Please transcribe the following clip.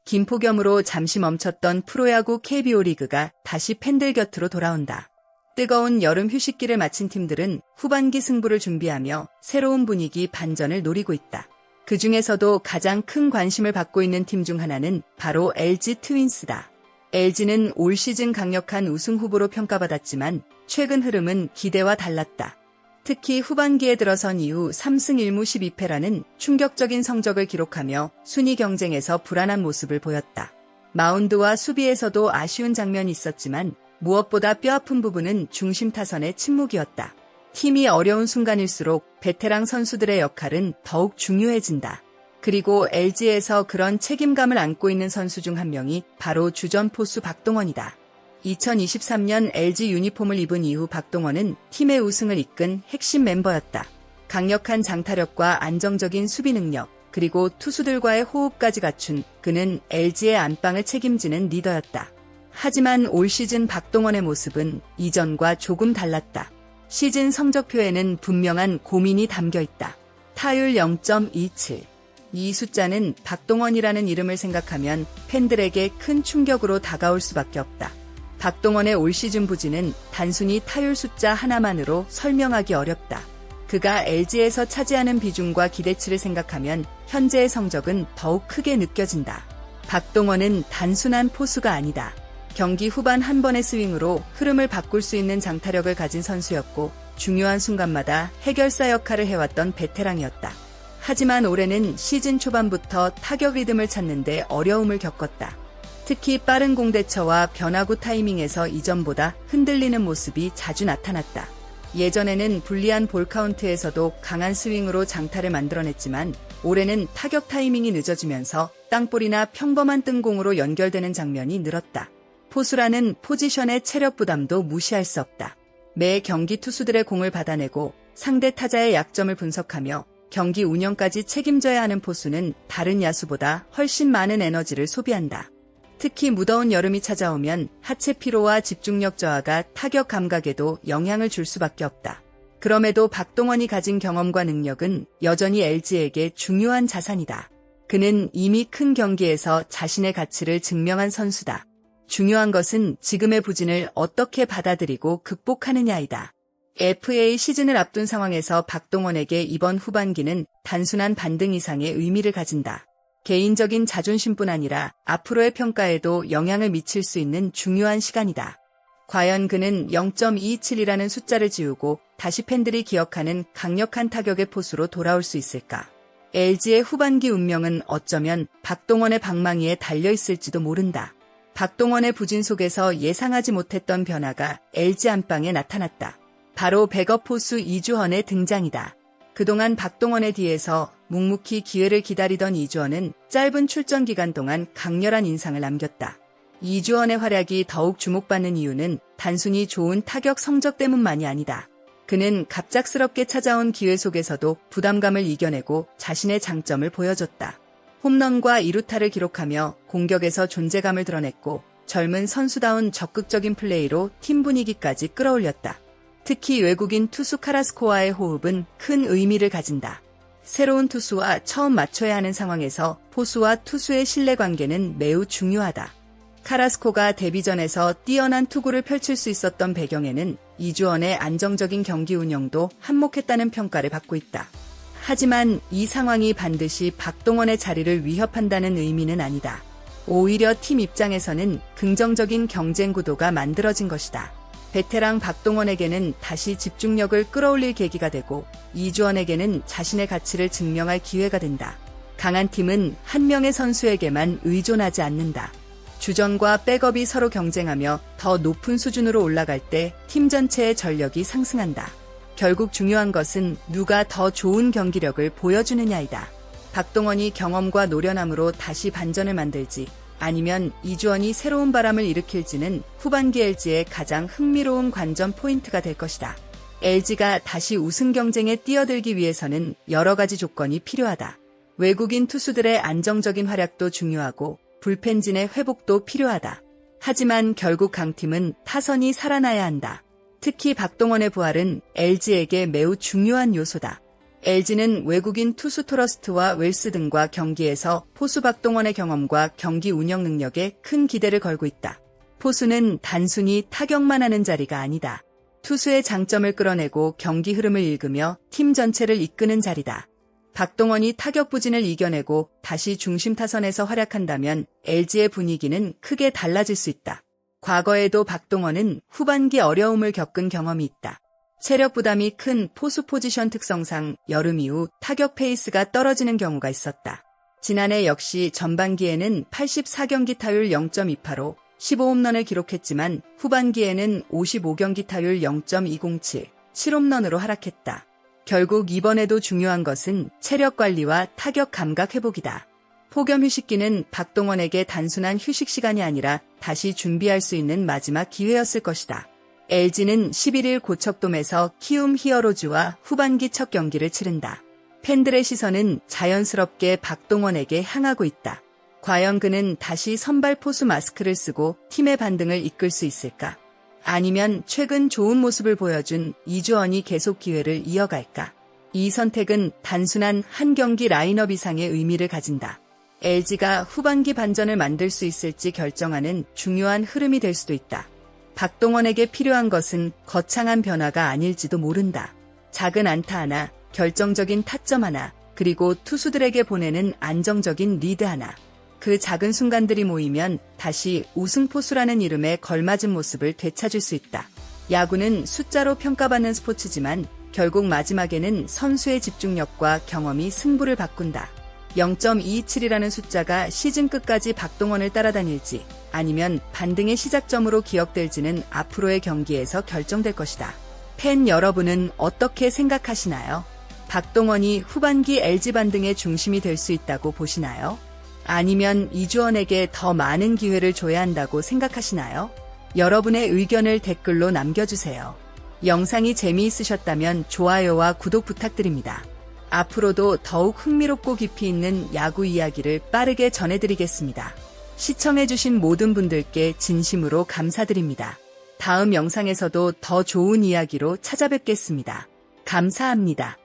김포겸으로 잠시 멈췄던 프로야구 KBO 리그가 다시 팬들 곁으로 돌아온다. 뜨거운 여름 휴식기를 마친 팀들은 후반기 승부를 준비하며 새로운 분위기 반전을 노리고 있다. 그 중에서도 가장 큰 관심을 받고 있는 팀 중 하나는 바로 LG 트윈스다. LG는 올 시즌 강력한 우승 후보로 평가받았지만 최근 흐름은 기대와 달랐다. 특히 후반기에 들어선 이후 3승 1무 12패라는 충격적인 성적을 기록하며 순위 경쟁에서 불안한 모습을 보였다. 마운드와 수비에서도 아쉬운 장면이 있었지만 무엇보다 뼈아픈 부분은 중심 타선의 침묵이었다. 팀이 어려운 순간일수록 베테랑 선수들의 역할은 더욱 중요해진다. 그리고 LG에서 그런 책임감을 안고 있는 선수 중 한 명이 바로 주전 포수 박동원이다. 2023년 LG 유니폼을 입은 이후 박동원은 팀의 우승을 이끈 핵심 멤버였다. 강력한 장타력과 안정적인 수비 능력, 그리고 투수들과의 호흡까지 갖춘 그는 LG의 안방을 책임지는 리더였다. 하지만 올 시즌 박동원의 모습은 이전과 조금 달랐다. 시즌 성적표에는 분명한 고민이 담겨 있다. 타율 0.27. 이 숫자는 박동원이라는 이름을 생각하면 팬들에게 큰 충격으로 다가올 수밖에 없다. 박동원의 올 시즌 부진은 단순히 타율 숫자 하나만으로 설명하기 어렵다. 그가 LG에서 차지하는 비중과 기대치를 생각하면 현재의 성적은 더욱 크게 느껴진다. 박동원은 단순한 포수가 아니다. 경기 후반 한 번의 스윙으로 흐름을 바꿀 수 있는 장타력을 가진 선수였고 중요한 순간마다 해결사 역할을 해왔던 베테랑이었다. 하지만 올해는 시즌 초반부터 타격 리듬을 찾는데 어려움을 겪었다. 특히 빠른 공 대처와 변화구 타이밍에서 이전보다 흔들리는 모습이 자주 나타났다. 예전에는 불리한 볼 카운트에서도 강한 스윙으로 장타를 만들어냈지만 올해는 타격 타이밍이 늦어지면서 땅볼이나 평범한 뜬공으로 연결되는 장면이 늘었다. 포수라는 포지션의 체력 부담도 무시할 수 없다. 매 경기 투수들의 공을 받아내고 상대 타자의 약점을 분석하며 경기 운영까지 책임져야 하는 포수는 다른 야수보다 훨씬 많은 에너지를 소비한다. 특히 무더운 여름이 찾아오면 하체 피로와 집중력 저하가 타격 감각에도 영향을 줄 수밖에 없다. 그럼에도 박동원이 가진 경험과 능력은 여전히 LG에게 중요한 자산이다. 그는 이미 큰 경기에서 자신의 가치를 증명한 선수다. 중요한 것은 지금의 부진을 어떻게 받아들이고 극복하느냐이다. FA 시즌을 앞둔 상황에서 박동원에게 이번 후반기는 단순한 반등 이상의 의미를 가진다. 개인적인 자존심뿐 아니라 앞으로의 평가에도 영향을 미칠 수 있는 중요한 시간이다. 과연 그는 0.27이라는 숫자를 지우고 다시 팬들이 기억하는 강력한 타격의 포수로 돌아올 수 있을까? LG의 후반기 운명은 어쩌면 박동원의 방망이에 달려있을지도 모른다. 박동원의 부진 속에서 예상하지 못했던 변화가 LG 안방에 나타났다. 바로 백업 포수 이주헌의 등장이다. 그동안 박동원의 뒤에서 묵묵히 기회를 기다리던 이주헌은 짧은 출전 기간 동안 강렬한 인상을 남겼다. 이주헌의 활약이 더욱 주목받는 이유는 단순히 좋은 타격 성적 때문만이 아니다. 그는 갑작스럽게 찾아온 기회 속에서도 부담감을 이겨내고 자신의 장점을 보여줬다. 홈런과 2루타를 기록하며 공격에서 존재감을 드러냈고 젊은 선수다운 적극적인 플레이로 팀 분위기까지 끌어올렸다. 특히 외국인 투수 카라스코와의 호흡은 큰 의미를 가진다. 새로운 투수와 처음 맞춰야 하는 상황에서 포수와 투수의 신뢰관계는 매우 중요하다. 카라스코가 데뷔전에서 뛰어난 투구를 펼칠 수 있었던 배경에는 이주헌의 안정적인 경기 운영도 한몫했다는 평가를 받고 있다. 하지만 이 상황이 반드시 박동원의 자리를 위협한다는 의미는 아니다. 오히려 팀 입장에서는 긍정적인 경쟁 구도가 만들어진 것이다. 베테랑 박동원에게는 다시 집중력을 끌어올릴 계기가 되고 이주헌에게는 자신의 가치를 증명할 기회가 된다. 강한 팀은 한 명의 선수에게만 의존하지 않는다. 주전과 백업이 서로 경쟁하며 더 높은 수준으로 올라갈 때 팀 전체의 전력이 상승한다. 결국 중요한 것은 누가 더 좋은 경기력을 보여주느냐이다. 박동원이 경험과 노련함으로 다시 반전을 만들지 아니면 이주헌이 새로운 바람을 일으킬지는 후반기 LG의 가장 흥미로운 관전 포인트가 될 것이다. LG가 다시 우승 경쟁에 뛰어들기 위해서는 여러 가지 조건이 필요하다. 외국인 투수들의 안정적인 활약도 중요하고 불펜진의 회복도 필요하다. 하지만 결국 강팀은 타선이 살아나야 한다. 특히 박동원의 부활은 LG에게 매우 중요한 요소다. LG는 외국인 투수 토러스트와 웰스 등과 경기에서 포수 박동원의 경험과 경기 운영 능력에 큰 기대를 걸고 있다. 포수는 단순히 타격만 하는 자리가 아니다. 투수의 장점을 끌어내고 경기 흐름을 읽으며 팀 전체를 이끄는 자리다. 박동원이 타격 부진을 이겨내고 다시 중심 타선에서 활약한다면 LG의 분위기는 크게 달라질 수 있다. 과거에도 박동원은 후반기 어려움을 겪은 경험이 있다. 체력 부담이 큰 포수 포지션 특성상 여름 이후 타격 페이스가 떨어지는 경우가 있었다. 지난해 역시 전반기에는 84경기 타율 0.28로 15홈런을 기록했지만 후반기에는 55경기 타율 0.207, 7홈런으로 하락했다. 결국 이번에도 중요한 것은 체력 관리와 타격 감각 회복이다. 폭염 휴식기는 박동원에게 단순한 휴식 시간이 아니라 다시 준비할 수 있는 마지막 기회였을 것이다. LG는 11일 고척돔에서 키움 히어로즈와 후반기 첫 경기를 치른다. 팬들의 시선은 자연스럽게 박동원에게 향하고 있다. 과연 그는 다시 선발 포수 마스크를 쓰고 팀의 반등을 이끌 수 있을까? 아니면 최근 좋은 모습을 보여준 이주원이 계속 기회를 이어갈까? 이 선택은 단순한 한 경기 라인업 이상의 의미를 가진다. LG가 후반기 반전을 만들 수 있을지 결정하는 중요한 흐름이 될 수도 있다. 박동원에게 필요한 것은 거창한 변화가 아닐지도 모른다. 작은 안타 하나, 결정적인 타점 하나, 그리고 투수들에게 보내는 안정적인 리드 하나. 그 작은 순간들이 모이면 다시 우승포수라는 이름에 걸맞은 모습을 되찾을 수 있다. 야구는 숫자로 평가받는 스포츠지만 결국 마지막에는 선수의 집중력과 경험이 승부를 바꾼다. 0.227이라는 숫자가 시즌 끝까지 박동원을 따라다닐지 아니면 반등의 시작점으로 기억될지는 앞으로의 경기에서 결정될 것이다. 팬 여러분은 어떻게 생각하시나요? 박동원이 후반기 LG 반등의 중심이 될 수 있다고 보시나요? 아니면 이주원에게 더 많은 기회를 줘야 한다고 생각하시나요? 여러분의 의견을 댓글로 남겨주세요. 영상이 재미있으셨다면 좋아요와 구독 부탁드립니다. 앞으로도 더욱 흥미롭고 깊이 있는 야구 이야기를 빠르게 전해드리겠습니다. 시청해주신 모든 분들께 진심으로 감사드립니다. 다음 영상에서도 더 좋은 이야기로 찾아뵙겠습니다. 감사합니다.